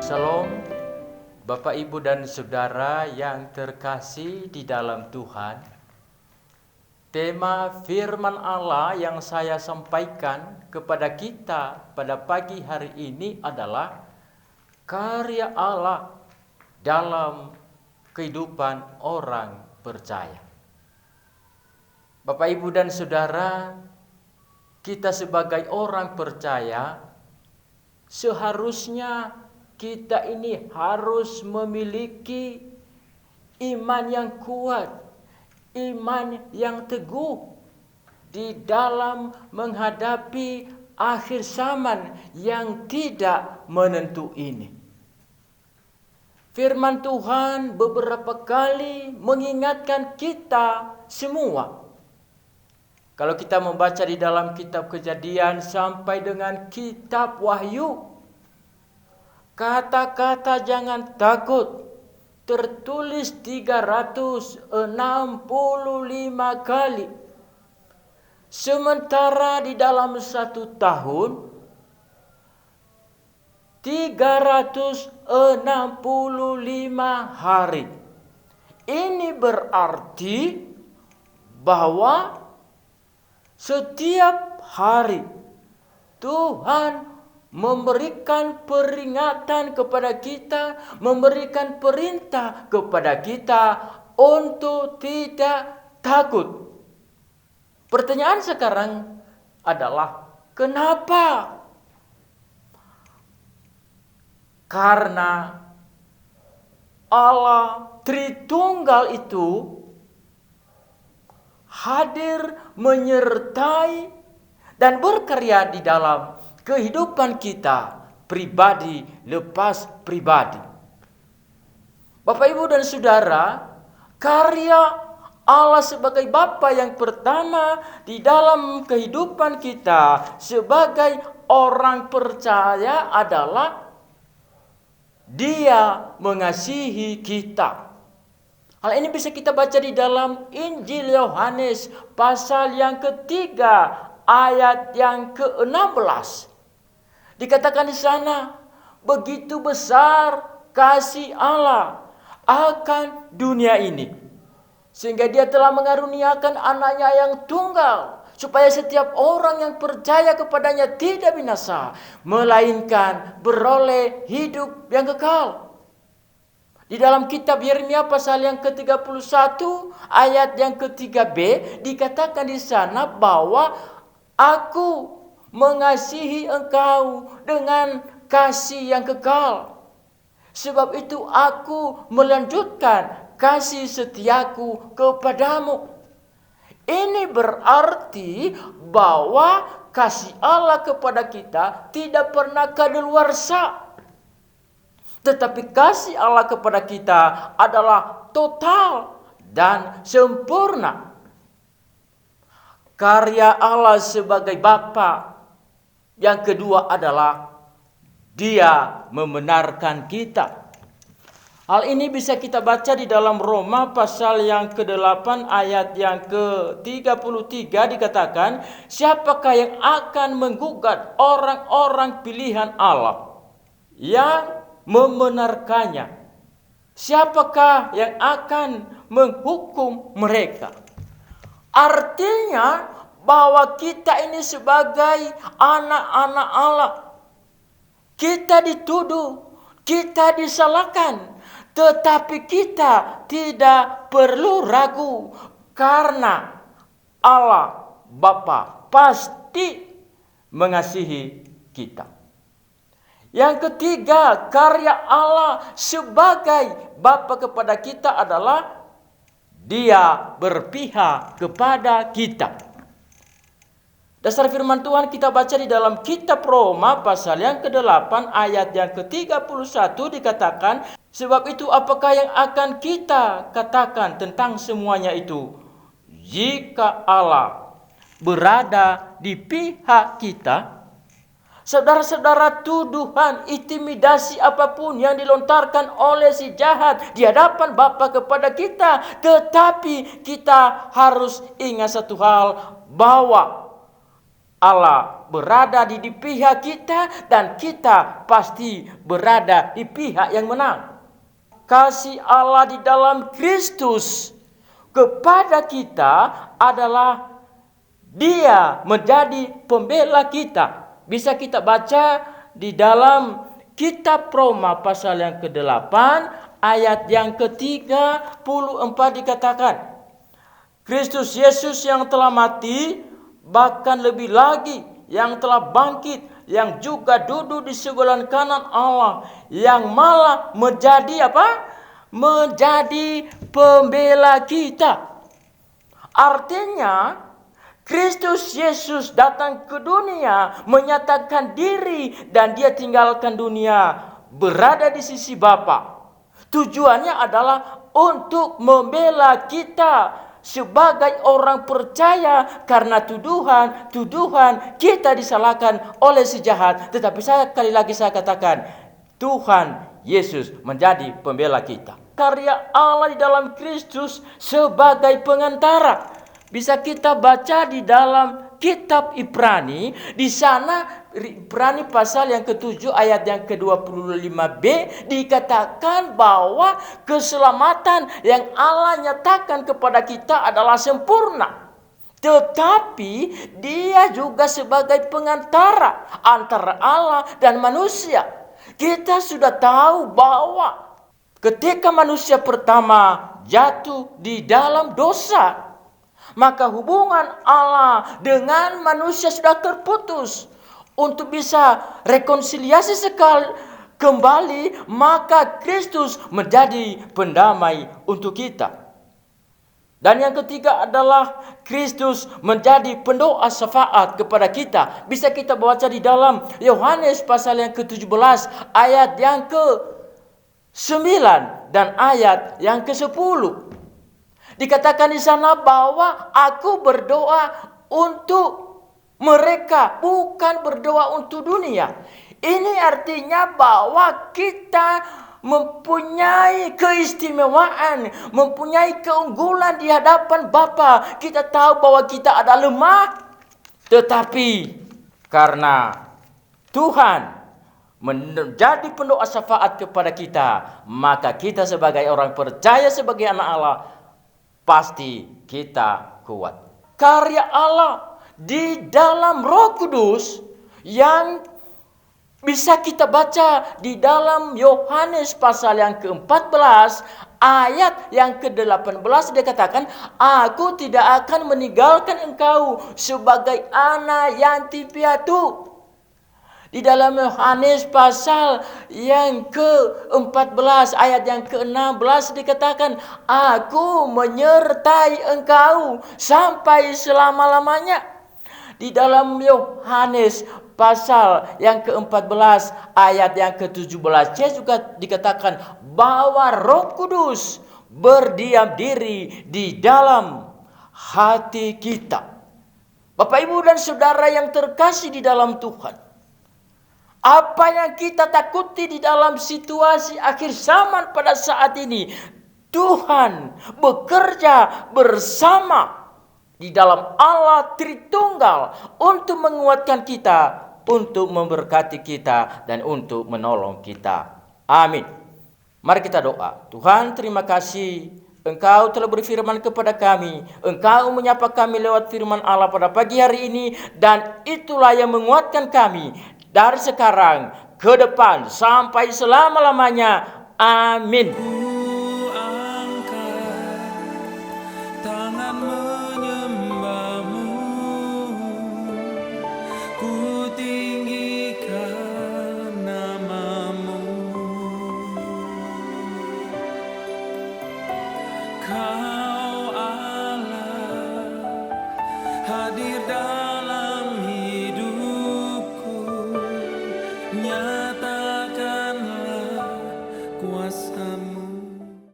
Shalom, Bapak, Ibu, dan Saudara yang terkasih di dalam Tuhan. Tema firman Allah yang saya sampaikan kepada kita pada pagi hari ini adalah karya Allah dalam kehidupan orang percaya. Bapak, Ibu, dan Saudara, kita sebagai orang percaya seharusnya kita ini harus memiliki iman yang kuat, iman yang teguh di dalam menghadapi akhir zaman yang tidak menentu ini. Firman Tuhan beberapa kali mengingatkan kita semua. Kalau kita membaca di dalam kitab Kejadian sampai dengan kitab Wahyu, kata-kata jangan takut tertulis 365 kali. Sementara di dalam satu tahun 365 hari. Ini berarti bahwa setiap hari Tuhan memberikan peringatan kepada kita, memberikan perintah kepada kita untuk tidak takut. Pertanyaan sekarang adalah kenapa? Karena Allah Tritunggal itu hadir menyertai dan berkarya di dalam kehidupan kita pribadi lepas pribadi. Bapak, Ibu, dan Saudara, karya Allah sebagai Bapa yang pertama di dalam kehidupan kita sebagai orang percaya adalah Dia mengasihi kita. Hal ini bisa kita baca di dalam Injil Yohanes pasal yang ketiga ayat yang ke-16. Dikatakan di sana, begitu besar kasih Allah akan dunia ini, sehingga Dia telah mengaruniakan anaknya yang tunggal, supaya setiap orang yang percaya kepadanya tidak binasa, melainkan beroleh hidup yang kekal. Di dalam kitab Yeremia pasal yang ke-31 ayat yang ke-3b dikatakan di sana bahwa Aku mengasihi engkau dengan kasih yang kekal. Sebab itu aku melanjutkan kasih setiaku kepadamu. Ini berarti bahwa kasih Allah kepada kita tidak pernah kadaluarsa. Tetapi kasih Allah kepada kita adalah total dan sempurna. Karya Allah sebagai Bapa yang kedua adalah Dia membenarkan kita. Hal ini bisa kita baca di dalam Roma pasal yang ke-8 ayat yang ke-33 dikatakan, siapakah yang akan menggugat orang-orang pilihan Allah yang membenarkannya? Siapakah yang akan menghukum mereka? Artinya bahwa kita ini sebagai anak-anak Allah, kita dituduh, kita disalahkan, tetapi kita tidak perlu ragu karena Allah Bapa pasti mengasihi kita. Yang ketiga, karya Allah sebagai Bapa kepada kita adalah Dia berpihak kepada kita. Dasar firman Tuhan kita baca di dalam kitab Roma pasal yang ke-8 ayat yang ke-31 dikatakan, sebab itu apakah yang akan kita katakan tentang semuanya itu? Jika Allah berada di pihak kita, saudara-saudara, tuduhan, intimidasi apapun yang dilontarkan oleh si jahat di hadapan Bapa kepada kita, tetapi kita harus ingat satu hal, bahwa Allah berada di pihak kita dan kita pasti berada di pihak yang menang. Kasih Allah di dalam Kristus kepada kita adalah Dia menjadi pembela kita. Bisa kita baca di dalam kitab Roma pasal yang ke-8 ayat yang ke-34 dikatakan, Kristus Yesus yang telah mati, bahkan lebih lagi yang telah bangkit, yang juga duduk di sebelah kanan Allah, yang malah menjadi apa? Menjadi pembela kita. Artinya Kristus Yesus datang ke dunia, menyatakan diri dan Dia tinggalkan dunia, berada di sisi Bapa. Tujuannya adalah untuk membela kita sebagai orang percaya, karena tuduhan kita disalahkan oleh si jahat. Tetapi sekali lagi saya katakan, Tuhan Yesus menjadi pembela kita. Karya Allah di dalam Kristus sebagai pengantara. Bisa kita baca di dalam kitab Ibrani, di sana Ibrani pasal yang ke-7 ayat yang ke-25b dikatakan bahwa keselamatan yang Allah nyatakan kepada kita adalah sempurna. Tetapi Dia juga sebagai pengantara antara Allah dan manusia. Kita sudah tahu bahwa ketika manusia pertama jatuh di dalam dosa, maka hubungan Allah dengan manusia sudah terputus. Untuk bisa rekonsiliasi kembali, maka Kristus menjadi pendamai untuk kita. Dan yang ketiga adalah Kristus menjadi pendoa syafaat kepada kita. Bisa kita baca di dalam Yohanes pasal yang ke-17 ayat yang ke-9 dan ayat yang ke-10. Dikatakan di sana bahwa aku berdoa untuk mereka, bukan berdoa untuk dunia. Ini artinya bahwa kita mempunyai keistimewaan, mempunyai keunggulan di hadapan Bapa. Kita tahu bahwa kita ada lemah, tetapi karena Tuhan menjadi pendoa syafaat kepada kita, maka kita sebagai orang percaya, sebagai anak Allah, pasti kita kuat. Karya Allah di dalam Roh Kudus yang bisa kita baca di dalam Yohanes pasal yang ke-14 ayat yang ke-18 dikatakan, aku tidak akan meninggalkan engkau sebagai anak yatim piatu. Di dalam Yohanes pasal yang ke-14 ayat yang ke-16 dikatakan, aku menyertai engkau sampai selama-lamanya. Di dalam Yohanes pasal yang ke-14 ayat yang ke-17 juga dikatakan bahwa Roh Kudus berdiam diri di dalam hati kita. Bapak, Ibu, dan Saudara yang terkasih di dalam Tuhan, apa yang kita takuti di dalam situasi akhir zaman pada saat ini, Tuhan bekerja bersama di dalam Allah Tritunggal untuk menguatkan kita, untuk memberkati kita, dan untuk menolong kita. Amin. Mari kita doa. Tuhan, terima kasih Engkau telah berfirman kepada kami. Engkau menyapa kami lewat firman Allah pada pagi hari ini, dan itulah yang menguatkan kami dari sekarang ke depan sampai selama-lamanya. Amin. Ku angkat tangan menyembahmu, ku tinggikan namamu. Kau Allah hadir dalam